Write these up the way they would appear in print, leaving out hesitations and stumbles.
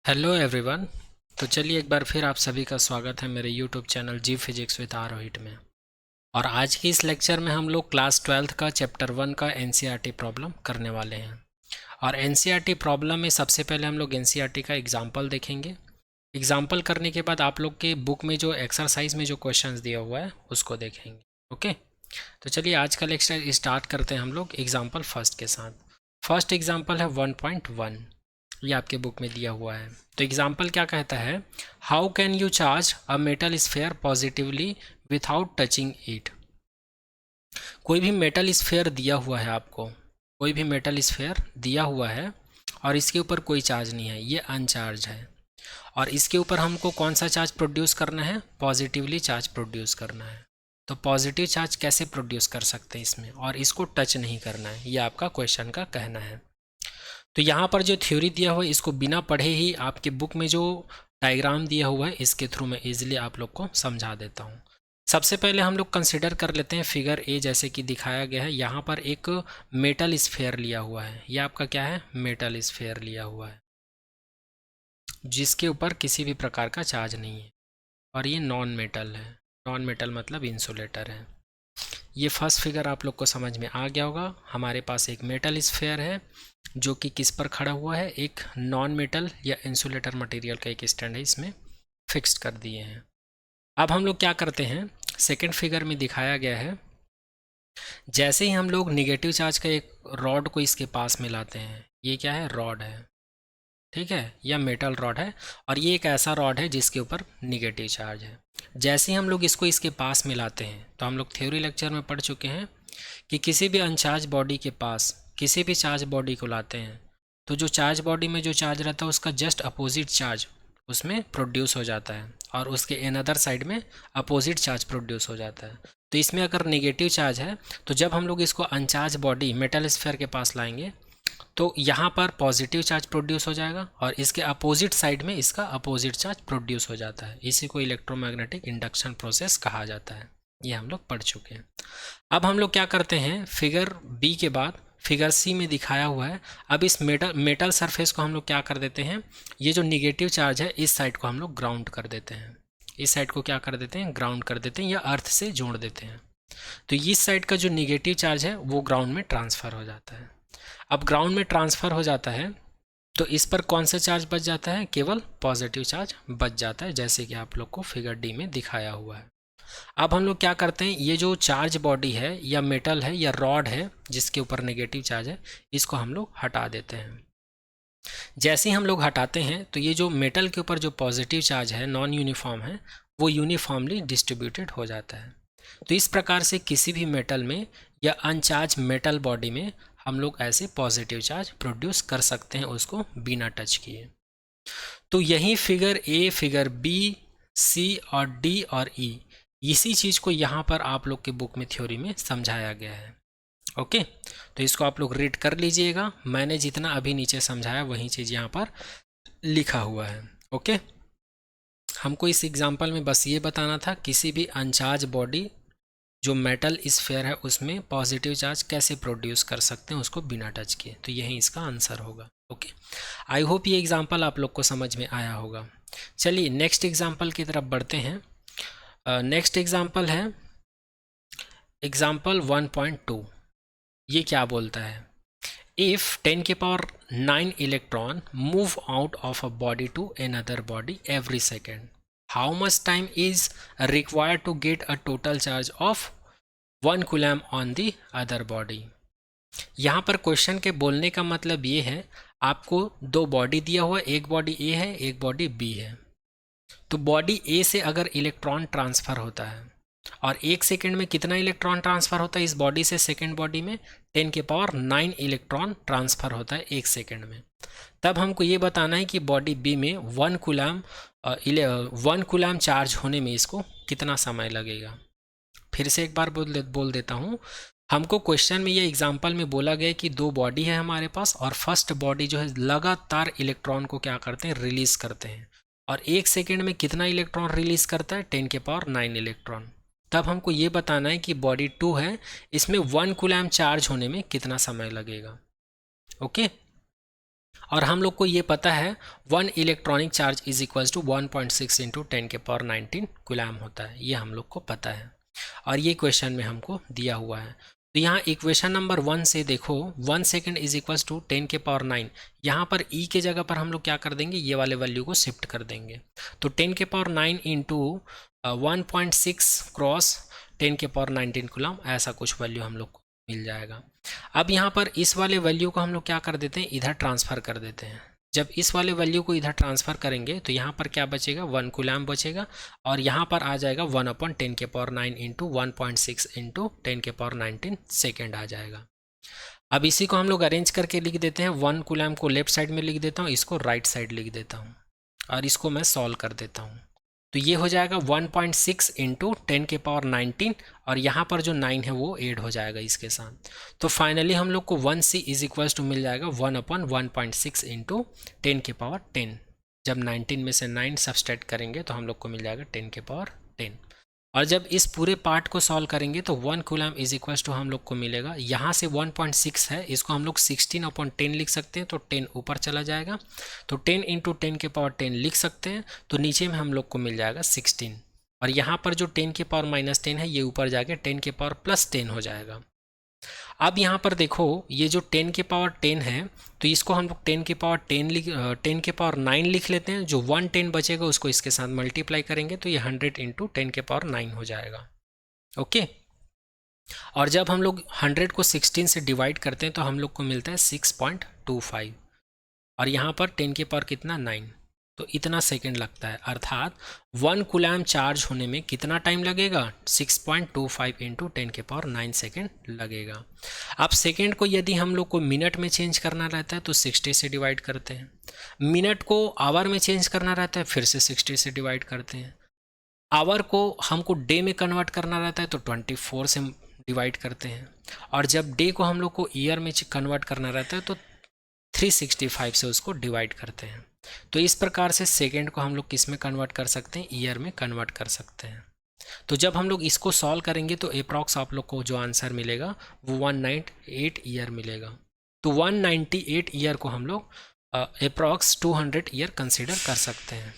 Hello everyone. तो चलिए एक बार फिर आप सभी का स्वागत है मेरे YouTube channel G physics with Arohit में। और आज की इस लेक्चर में हम लोग क्लास 12th का चैप्टर 1 का एनसीईआरटी प्रॉब्लम करने वाले हैं। और एनसीईआरटी प्रॉब्लम में सबसे पहले हम लोग एनसीईआरटी का एग्जाम्पल देखेंगे। एग्जाम्पल करने के बाद आप लोग के बुक में जो एक्सरसाइज में जो क्वेश्चंस दिया हुआ है उसको देखेंगे। ओके, तो चलिए आज का लेक्चर स्टार्ट करते हैं हम लोग एग्जाम्पल फर्स्ट के साथ। फर्स्ट एग्जाम्पल है 1.1, ये आपके बुक में दिया हुआ है। तो एग्जाम्पल क्या कहता है, how can you charge a metal sphere positively without touching it. कोई भी मेटल स्फेयर दिया हुआ है आपको, कोई भी मेटल स्फेयर दिया हुआ है और इसके ऊपर कोई चार्ज नहीं है, ये अनचार्ज है। और इसके ऊपर हमको कौन सा चार्ज प्रोड्यूस करना है, पॉजिटिवली चार्ज प्रोड्यूस करना है। तो पॉजिटिव चार्ज कैसे प्रोड्यूस कर सकते हैं इसमें, और इसको टच नहीं करना है, ये आपका क्वेश्चन का कहना है। तो यहाँ पर जो थ्योरी दिया हुआ है इसको बिना पढ़े ही आपके बुक में जो डायग्राम दिया हुआ है इसके थ्रू मैं इजीली आप लोग को समझा देता हूँ। सबसे पहले हम लोग कंसिडर कर लेते हैं फिगर ए, जैसे कि दिखाया गया है। यहाँ पर एक मेटल स्फेयर लिया हुआ है, ये आपका क्या है, मेटल स्फेयर लिया हुआ है जिसके ऊपर किसी भी प्रकार का चार्ज नहीं है, और ये नॉन मेटल है। नॉन मेटल मतलब इंसुलेटर है। ये फर्स्ट फिगर आप लोग को समझ में आ गया होगा। हमारे पास एक मेटल स्फेयर है जो कि किस पर खड़ा हुआ है, एक नॉन मेटल या इंसुलेटर मटेरियल का एक स्टैंड है, इसमें फिक्स्ड कर दिए हैं। अब हम लोग क्या करते हैं, सेकंड फिगर में दिखाया गया है, जैसे ही हम लोग निगेटिव चार्ज का एक रॉड को इसके पास मिलाते हैं, ये क्या है, रॉड है, ठीक है, यह मेटल रॉड है, और ये एक ऐसा रॉड है जिसके ऊपर निगेटिव चार्ज है। जैसे ही हम लोग इसको इसके पास मिलाते हैं, तो हम लोग थ्योरी लेक्चर में पढ़ चुके हैं कि किसी भी अनचार्ज बॉडी के पास किसी भी चार्ज बॉडी को लाते हैं तो जो चार्ज बॉडी में जो चार्ज रहता है उसका जस्ट अपोजिट चार्ज उसमें प्रोड्यूस हो जाता है, और उसके अनदर साइड में अपोजिट चार्ज प्रोड्यूस हो जाता है। तो इसमें अगर नेगेटिव चार्ज है तो जब हम लोग इसको अनचार्ज बॉडी मेटल स्फीयर के पास लाएंगे तो यहाँ पर पॉजिटिव चार्ज प्रोड्यूस हो जाएगा, और इसके अपोजिट साइड में इसका अपोजिट चार्ज प्रोड्यूस हो जाता है। इसी को इलेक्ट्रोमैग्नेटिक इंडक्शन प्रोसेस कहा जाता है। ये हम लोग पढ़ चुके हैं। अब हम लोग क्या करते हैं, फिगर बी के बाद फिगर सी में दिखाया हुआ है। अब इस मेटल सरफेस को हम लोग क्या कर देते हैं, ये जो निगेटिव चार्ज है इस साइड को हम लोग ग्राउंड कर देते हैं। इस साइड को क्या कर देते हैं, ग्राउंड कर देते हैं, या अर्थ से जोड़ देते हैं। तो इस साइड का जो निगेटिव चार्ज है वो ग्राउंड में ट्रांसफ़र हो जाता है। अब ग्राउंड में ट्रांसफ़र हो जाता है तो इस पर कौन सा चार्ज बच जाता है, केवल पॉजिटिव चार्ज बच जाता है, जैसे कि आप लोग को फिगर डी में दिखाया हुआ है। अब हम लोग क्या करते हैं, ये जो चार्ज बॉडी है या मेटल है या रॉड है जिसके ऊपर नेगेटिव चार्ज है, इसको हम लोग हटा देते हैं। जैसे ही हम लोग हटाते हैं तो ये जो मेटल के ऊपर जो पॉजिटिव चार्ज है नॉन यूनिफॉर्म है, वो यूनिफॉर्मली डिस्ट्रीब्यूटेड हो जाता है। तो इस प्रकार से किसी भी मेटल में या अनचार्ज मेटल बॉडी में हम लोग ऐसे पॉजिटिव चार्ज प्रोड्यूस कर सकते हैं उसको बिना टच किए। तो यही फिगर ए, फिगर बी, सी और डी और ई, इसी चीज़ को यहाँ पर आप लोग के बुक में थ्योरी में समझाया गया है। ओके, तो इसको आप लोग रीड कर लीजिएगा। मैंने जितना अभी नीचे समझाया वही चीज़ यहाँ पर लिखा हुआ है। ओके, हमको इस एग्जाम्पल में बस ये बताना था किसी भी अनचार्ज बॉडी जो मेटल स्फेयर है उसमें पॉजिटिव चार्ज कैसे प्रोड्यूस कर सकते हैं उसको बिना टच किए। तो यही इसका आंसर होगा। ओके, आई होप ये एग्जाम्पल आप लोग को समझ में आया होगा। चलिए नेक्स्ट एग्जाम्पल की तरफ बढ़ते हैं। नेक्स्ट एग्जाम्पल है एग्जाम्पल 1.2। ये क्या बोलता है, इफ 10 के power 9 electron move out of a body to another body every second, how much time is required to get a total charge of 1 coulomb on the other body. यहाँ पर question के बोलने का मतलब ये है, आपको दो बॉडी दिया हुआ है, एक बॉडी ए है एक बॉडी बी है। तो बॉडी ए से अगर इलेक्ट्रॉन ट्रांसफ़र होता है, और एक सेकेंड में कितना इलेक्ट्रॉन ट्रांसफ़र होता है इस बॉडी से सेकेंड बॉडी में, 10 के पावर 9 इलेक्ट्रॉन ट्रांसफ़र होता है एक सेकेंड में। तब हमको ये बताना है कि बॉडी बी में 1 कूलम चार्ज होने में इसको कितना समय लगेगा। फिर से एक बार बोल देता हूँ, हमको क्वेश्चन में ये एग्जांपल में बोला गया कि दो बॉडी है हमारे पास, और फर्स्ट बॉडी जो है लगातार इलेक्ट्रॉन को क्या करते हैं, रिलीज करते हैं, और एक सेकेंड में कितना इलेक्ट्रॉन रिलीज करता है, 10 के पावर 9 इलेक्ट्रॉन। तब हमको ये बताना है कि बॉडी 2 है, इसमें 1 कूलम चार्ज होने में कितना समय लगेगा। ओके, और हम लोग को ये पता है 1 electronic charge is equals to 1.6 into 10⁻19 coulomb होता है, ये हम लोग को पता है और ये क्वेश्चन में हमको दिया हुआ है। तो यहाँ इक्वेशन नंबर 1 से देखो 1 सेकेंड इज इक्वल्स टू 10⁻9, यहाँ पर ई के जगह पर हम लोग क्या कर देंगे, ये वाले वैल्यू को शिफ्ट कर देंगे। तो 10⁻9 इंटू 1.6 क्रॉस 10⁻19 कूलम, ऐसा कुछ वैल्यू हम लोग को मिल जाएगा। अब यहाँ पर इस वाले वैल्यू को हम लोग क्या कर देते हैं, इधर ट्रांसफ़र कर देते हैं। जब इस वाले वैल्यू को इधर ट्रांसफ़र करेंगे तो यहाँ पर क्या बचेगा, 1 कूलम बचेगा और यहाँ पर आ जाएगा 1/10⁻9 इंटू 1.6 इंटू 10⁻19 सेकेंड आ जाएगा। अब इसी को हम लोग अरेंज करके लिख देते हैं। 1 कूलम को लेफ्ट साइड में लिख देता हूँ, इसको राइट साइड लिख देता हूँ और इसको मैं सॉल्व कर देता हूँ। तो ये हो जाएगा 1.6 इंटू 10⁻19 और यहाँ पर जो 9 है वो ऐड हो जाएगा इसके साथ। तो फाइनली हम लोग को 1c इज इक्वल्स टू मिल जाएगा 1/1.6 इंटू 10⁻10। जब 19 में से 9 सब्सट्रैक्ट करेंगे तो हम लोग को मिल जाएगा 10⁻10। और जब इस पूरे पार्ट को सॉल्व करेंगे तो 1 कूलम इज इक्वल्स टू हम लोग को मिलेगा, यहाँ से 1.6 है, इसको हम लोग 16/10 लिख सकते हैं, तो 10 ऊपर चला जाएगा, तो 10 इंटू 10⁻10 लिख सकते हैं, तो नीचे में हम लोग को मिल जाएगा 16। और यहाँ पर जो 10⁻−10 है ये ऊपर जाके 10⁻+10 हो जाएगा। अब यहाँ पर देखो ये जो 10⁻10 है तो इसको हम लोग 10⁻9 लिख लेते हैं। जो 110 बचेगा उसको इसके साथ मल्टीप्लाई करेंगे तो ये 100 इंटू 10⁻9 हो जाएगा। ओके, और जब हम लोग 100 को 16 से डिवाइड करते हैं तो हम लोग को मिलता है 6.25 और यहाँ पर 10 के पावर कितना 9, तो इतना सेकंड लगता है। अर्थात 1 कूलम चार्ज होने में कितना टाइम लगेगा, 6.25 इंटू 10⁻9 सेकेंड लगेगा। अब सेकेंड को यदि हम लोग को मिनट में चेंज करना रहता है तो 60 से डिवाइड करते हैं, मिनट को आवर में चेंज करना रहता है फिर से 60 से डिवाइड करते हैं, आवर को हमको डे में कन्वर्ट करना रहता है तो 24 से डिवाइड करते हैं, और जब डे को हम लोग को ईयर में कन्वर्ट करना रहता है तो 365 से उसको डिवाइड करते हैं। तो इस प्रकार से सेकेंड को हम लोग किस में कन्वर्ट कर सकते हैं, ईयर में कन्वर्ट कर सकते हैं। तो जब हम लोग इसको सॉल्व करेंगे तो अप्रॉक्स आप लोग को जो आंसर मिलेगा वो 198 ईयर मिलेगा। तो 198 ईयर को हम लोग अप्रॉक्स 200 ईयर कंसिडर कर सकते हैं।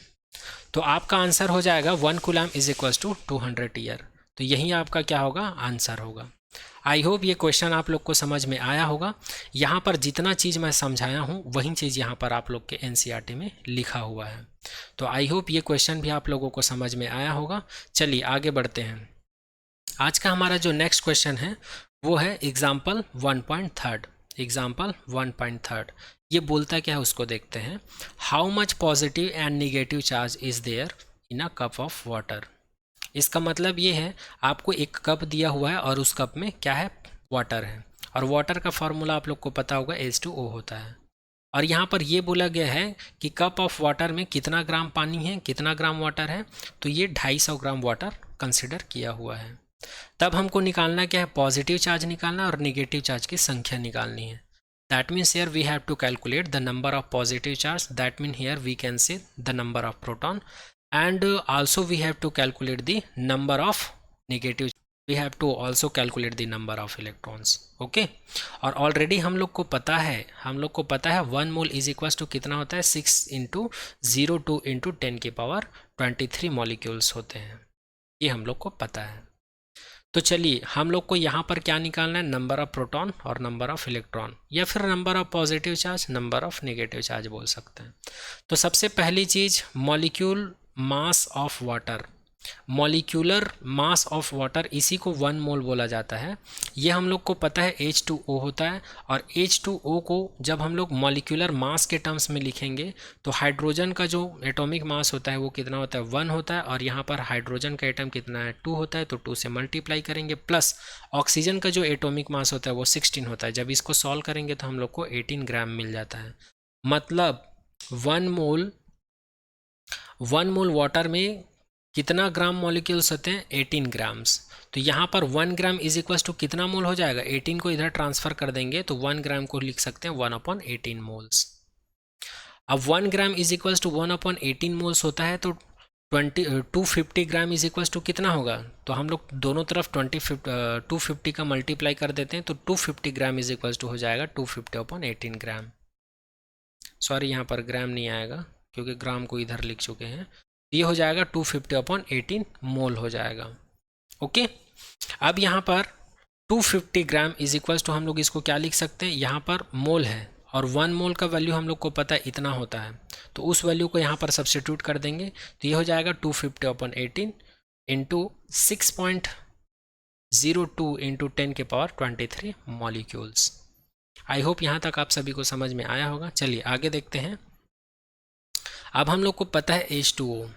तो आपका आंसर हो जाएगा 1 coulomb is equals to 200 year. तो यही आपका क्या होगा, आंसर होगा। आई होप ये क्वेश्चन आप लोग को समझ में आया होगा। यहाँ पर जितना चीज़ मैं समझाया हूँ वही चीज़ यहाँ पर आप लोग के एनसीईआरटी में लिखा हुआ है। तो आई होप ये क्वेश्चन भी आप लोगों को समझ में आया होगा। चलिए आगे बढ़ते हैं। आज का हमारा जो नेक्स्ट क्वेश्चन है वो है एग्जाम्पल 1.3। एग्जाम्पल 1.3 ये बोलता क्या है उसको देखते हैं। How much positive and negative charge is there in a cup of water. इसका मतलब ये है आपको एक कप दिया हुआ है और उस कप में क्या है, वाटर है, और वाटर का फार्मूला आप लोग को पता होगा H2O होता है। और यहाँ पर ये बोला गया है कि कप ऑफ वाटर में कितना ग्राम पानी है, कितना ग्राम वाटर है, तो ये 250 ग्राम वाटर कंसिडर किया हुआ है। तब हमको निकालना क्या है, पॉजिटिव चार्ज निकालना और निगेटिव चार्ज की संख्या निकालनी है। That means here we have to calculate the number of positive charge, that mean here we can say the number of proton, and also we have to calculate the number of negative, we have to also calculate the number of electrons। Okay, और already हम लोग को पता है 1 mole is equal to कितना होता है, 6 into 0.2 into 10⁻23 molecules होते हैं, ये हम लोग को पता है। तो चलिए हम लोग को यहाँ पर क्या निकालना है, नंबर ऑफ प्रोटॉन और नंबर ऑफ इलेक्ट्रॉन, या फिर number of positive charge, number of negative charge बोल सकते हैं। तो सबसे पहली चीज़ molecule mass of water, molecular mass of water, इसी को 1 मोल बोला जाता है। ये हम लोग को पता है H2O होता है, और H2O को जब हम लोग मॉलिक्यूलर मास के टर्म्स में लिखेंगे तो हाइड्रोजन का जो एटॉमिक मास होता है वो कितना होता है, 1 होता है, और यहाँ पर हाइड्रोजन का एटम कितना है, 2 होता है, तो 2 से मल्टीप्लाई करेंगे, प्लस ऑक्सीजन का जो एटॉमिक मास होता है वो 16 होता है। जब इसको सॉल्व करेंगे तो हम लोग को 18 ग्राम मिल जाता है। मतलब 1 मोल वाटर में कितना ग्राम मॉलिक्यूल्स होते हैं, 18 ग्राम्स। तो यहाँ पर 1 ग्राम इज इक्वल टू कितना मोल हो जाएगा, 18 को इधर ट्रांसफर कर देंगे तो 1 ग्राम को लिख सकते हैं 1/18 मोल्स। अब 1 gram is equal to 1/18 moles होता है, तो 250 ग्राम इज इक्वल टू कितना होगा, तो हम लोग दोनों तरफ 250 का मल्टीप्लाई कर देते हैं, तो 250 ग्राम इज इक्वल टू हो जाएगा 250/18 ग्राम। सॉरी यहाँ पर ग्राम नहीं आएगा क्योंकि ग्राम को इधर लिख चुके हैं। ये हो जाएगा 250/18 मोल हो जाएगा। ओके, अब यहाँ पर 250 ग्राम इज इक्वल्स टू हम लोग इसको क्या लिख सकते हैं, यहाँ पर मोल है और 1 मोल का वैल्यू हम लोग को पता है इतना होता है, तो उस वैल्यू को यहाँ पर सब्सटीट्यूट कर देंगे। तो ये हो जाएगा 250/18 into 6.02 into 10⁻23 molecules. I hope यहाँ तक आप सभी को समझ में आया होगा। चलिए आगे देखते हैं। अब हम लोग को पता है H2O।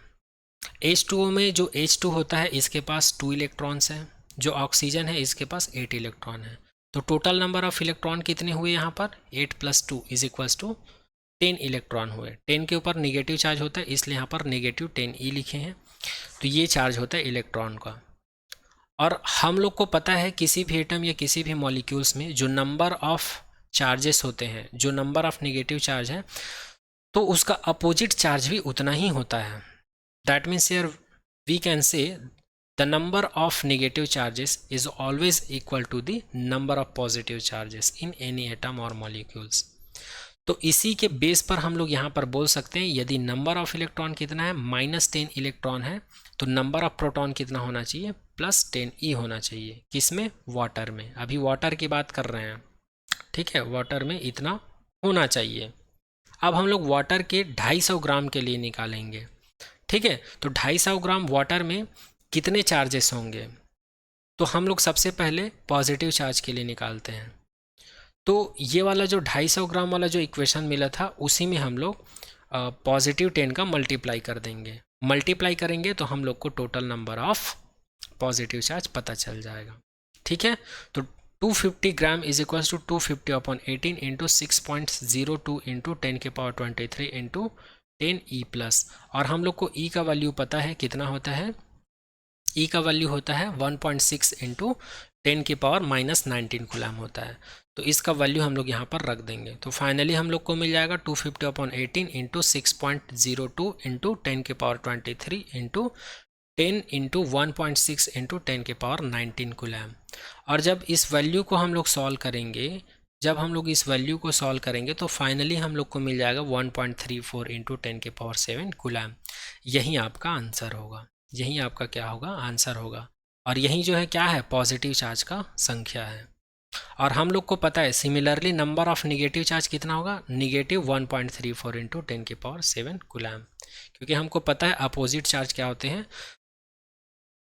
H2O में जो H2 होता है इसके पास 2 इलेक्ट्रॉन्स हैं, जो ऑक्सीजन है इसके पास 8 इलेक्ट्रॉन है। तो टोटल नंबर ऑफ इलेक्ट्रॉन कितने हुए यहाँ पर, 8 + 2 इज इक्वल्स टू 10 इलेक्ट्रॉन हुए। 10 के ऊपर नेगेटिव चार्ज होता है इसलिए यहाँ पर -10e लिखे हैं। तो ये चार्ज होता है इलेक्ट्रॉन का। और हम लोग को पता है किसी भी एटम या किसी भी मॉलिक्यूल्स में जो नंबर ऑफ चार्जेस होते हैं, जो नंबर ऑफ नेगेटिव चार्ज है, तो उसका अपोजिट चार्ज भी उतना ही होता है। That means here we can say the number of negative charges is always equal to the number of positive charges in any atom और मॉलिक्यूल्स। तो इसी के बेस पर हम लोग यहाँ पर बोल सकते हैं यदि नंबर ऑफ इलेक्ट्रॉन कितना है, -10 इलेक्ट्रॉन है, तो नंबर ऑफ प्रोटॉन कितना होना चाहिए, +10e होना चाहिए। किसमें, वाटर में। अभी वाटर की बात कर रहे हैं, ठीक है, वाटर में इतना होना चाहिए। अब हम लोग वाटर के 250 ग्राम के लिए निकालेंगे, ठीक है। तो 250 ग्राम वाटर में कितने चार्जेस होंगे, तो हम लोग सबसे पहले पॉजिटिव चार्ज के लिए निकालते हैं। तो ये वाला जो 250 ग्राम वाला जो इक्वेशन मिला था उसी में हम लोग +10 का मल्टीप्लाई कर देंगे। मल्टीप्लाई करेंगे तो हम लोग को total number of positive charge पता चल जाएगा, ठीक है। तो 250 gram is equals to 250/18 into 6.02 into 10⁻23 into 10e+। और हम लोग को e का वैल्यू पता है कितना होता है, e का वैल्यू होता है 1.6 इंटू 10⁻−19 कूलम होता है। तो इसका वैल्यू हम लोग यहाँ पर रख देंगे। तो फाइनली हम लोग को मिल जाएगा 250/18 into 6.02 into 10⁻23 into 10 into 1.6 into 10⁻19 coulomb. और जब इस वैल्यू को हम लोग सॉल्व करेंगे, तो फाइनली हम लोग को मिल जाएगा 1.34 इंटू 10⁻7 कूलम। यही आपका आंसर होगा, यही आपका क्या होगा, आंसर होगा। और यही जो है क्या है, पॉजिटिव चार्ज का संख्या है। और हम लोग को पता है similarly number of negative charge कितना होगा, -1.34 इंटू 10⁻7 कूलम, क्योंकि हमको पता है अपोजिट चार्ज क्या होते हैं,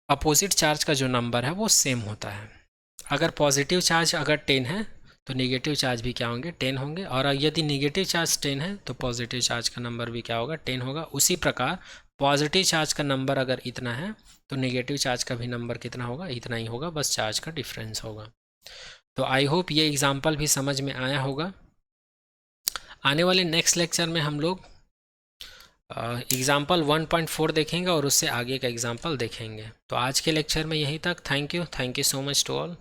अपोजिट चार्ज का जो नंबर है वो सेम होता है। अगर पॉजिटिव चार्ज अगर 10 है तो नेगेटिव चार्ज भी क्या होंगे, 10 होंगे। और यदि नेगेटिव चार्ज 10 है तो पॉजिटिव चार्ज का नंबर भी क्या होगा, 10 होगा। उसी प्रकार पॉजिटिव चार्ज का नंबर अगर इतना है तो नेगेटिव चार्ज का भी नंबर कितना होगा, इतना ही होगा, बस चार्ज का डिफरेंस होगा। तो आई होप ये एग्जाम्पल भी समझ में आया होगा। आने वाले नेक्स्ट लेक्चर में हम लोग एग्जाम्पल 1.4 देखेंगे और उससे आगे का एग्जाम्पल देखेंगे। तो आज के लेक्चर में यहीं तक। Thank you so much to all.